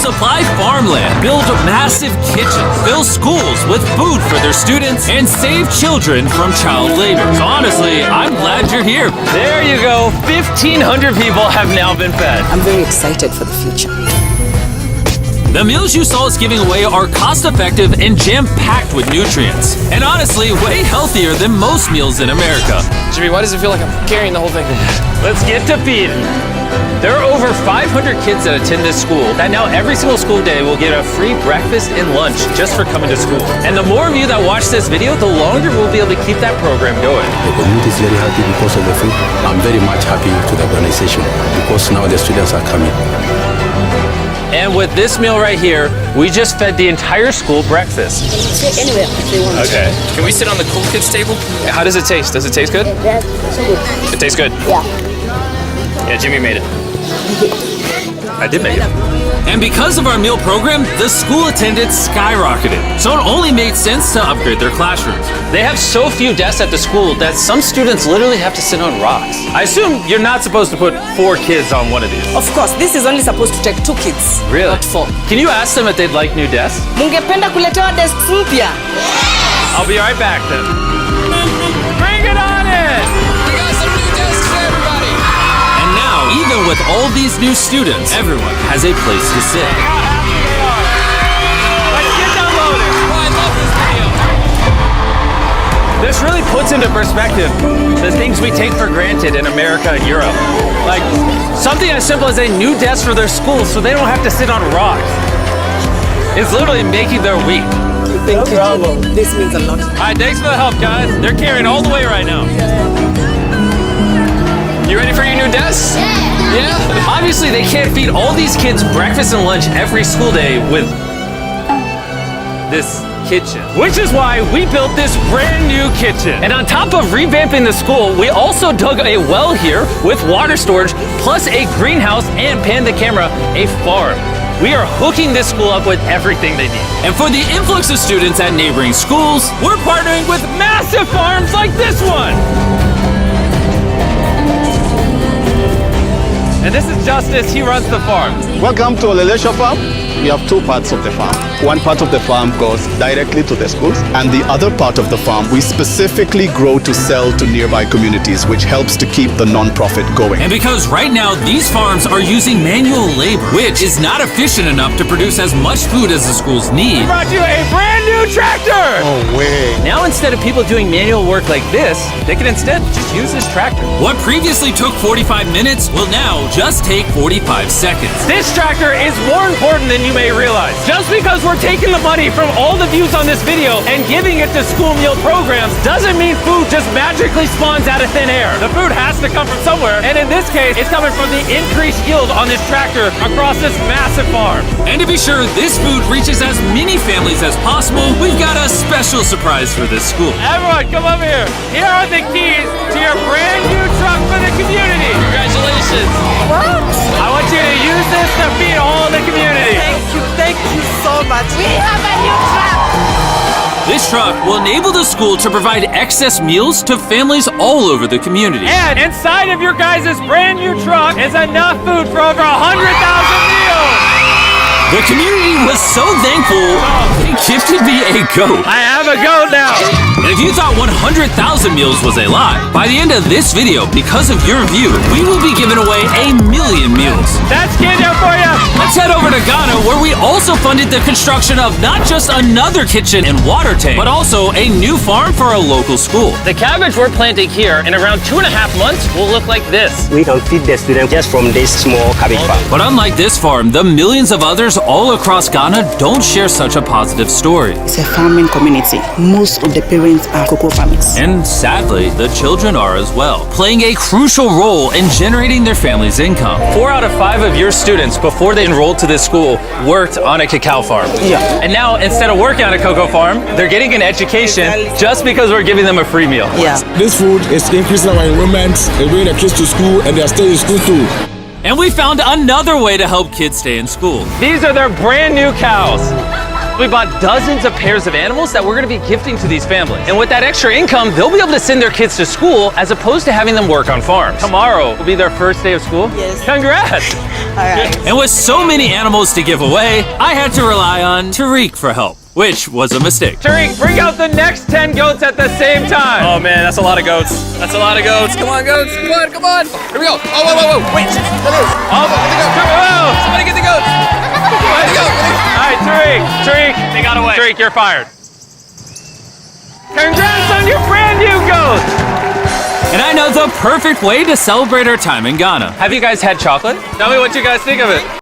supply farmland, build massive kitchens, fill schools with food for their students, and save children from child labor. So honestly, I'm glad you're here. There you go. 1,500 people have now been fed. I'm very excited for the future. The meals you saw us giving away are cost-effective and jam-packed with nutrients. And honestly, way healthier than most meals in America. Jimmy, why does it feel like I'm carrying the whole thing? Let's get to feeding. There are over 500 kids that attend this school that now every single school day will get a free breakfast and lunch just for coming to school. And the more of you that watch this video, the longer we'll be able to keep that program going. The community is very happy because of the food. I'm very much happy to the organization because now the students are coming. And with this meal right here, we just fed the entire school breakfast. Sit anywhere if they want. Okay. Can we sit on the cool kids table? How does it taste? Does it taste good? Yeah, so good. It tastes good. Yeah. Yeah, Jimmy made it. I did make it. And because of our meal program, the school attendance skyrocketed. So it only made sense to upgrade their classrooms. They have so few desks at the school that some students literally have to sit on rocks. I assume you're not supposed to put 4 kids on one of these. Of course, this is only supposed to take 2 kids. Really? Not 4. Can you ask them if they'd like new desks? Mungependa kuletewa desks mpya? I'll be right back then. Bring it on in! We got some new desks for everybody. And now, even with all these new students, everyone has a place to sit. Let's get downloaded. Oh, I love this video. This really puts into perspective the things we take for granted in America and Europe. Like something as simple as a new desk for their school so they don't have to sit on rocks. It's literally making their week. Thank you. This means a lot. All right, thanks for the help, guys. They're carrying all the way right now. You ready for your new desks? Yeah. Obviously, they can't feed all these kids breakfast and lunch every school day with this kitchen. Which is why we built this brand new kitchen. And on top of revamping the school, we also dug a well here with water storage, plus a greenhouse and, pan the camera, a farm. We are hooking this school up with everything they need. And for the influx of students at neighboring schools, we're partnering with massive farms like this one. And this is Justice, he runs the farm. Welcome to Olelesho Farm. We have 2 parts of the farm. One part of the farm goes directly to the schools, and the other part of the farm we specifically grow to sell to nearby communities, which helps to keep the non-profit going. And because right now these farms are using manual labor, which is not efficient enough to produce as much food as the schools need, we brought you a brand new tractor! Oh, way. Now instead of people doing manual work like this, they can instead just use this tractor. What previously took 45 minutes will now just take 45 seconds. This tractor is more important than you may realize. Just because we're taking the money from all the views on this video and giving it to school meal programs doesn't mean food just magically spawns out of thin air. The food has to come from somewhere, and in this case, it's coming from the increased yield on this tractor across this massive farm. And to be sure this food reaches as many families as possible, we've got a special surprise for this school. Everyone, come over here. Here are the keys to your brand new truck for the community. Congratulations. What? I want you to use this to feed all the community. Thank you so much. We have a new truck. This truck will enable the school to provide excess meals to families all over the community. And inside of your guys' brand new truck is enough food for over 100,000 meals. The community was so thankful, they gifted me a goat. I have a goat now. And if you thought 100,000 meals was a lot, by the end of this video, because of your view, we will be giving away 1,000,000 meals. That's Kenya for you. Let's head over to Ghana, where we also funded the construction of not just another kitchen and water tank, but also a new farm for a local school. The cabbage we're planting here in around 2.5 months will look like this. We can feed the students just from this small cabbage farm. But unlike this farm, the millions of others all across Ghana don't share such a positive story. It's a farming community. Most of the parents are cocoa farmers. And sadly, the children are as well, playing a crucial role in generating their family's income. 4 out of 5 of your students, before they enrolled to this school, worked on a cacao farm. Yeah. And now, instead of working on a cocoa farm, they're getting an education just because we're giving them a free meal. Yeah. This food is increasing our enrollment, they bring the kids to school, and they're staying in school too. And we found another way to help kids stay in school. These are their brand new cows. We bought dozens of pairs of animals that we're going to be gifting to these families. And with that extra income, they'll be able to send their kids to school as opposed to having them work on farms. Tomorrow will be their first day of school. Yes. Congrats. All right. And with so many animals to give away, I had to rely on Tariq for help, which was a mistake. Tariq, bring out the next 10 goats at the same time. Oh man, that's a lot of goats. That's a lot of goats. Come on, goats. Come on, come on. Here we go. Oh, whoa, whoa, whoa. Wait. Somebody get the goats. All right, Tariq, They got away. Tariq, you're fired. Congrats on your brand new goat! And I know the perfect way to celebrate our time in Ghana. Have you guys had chocolate? Tell me what you guys think of it.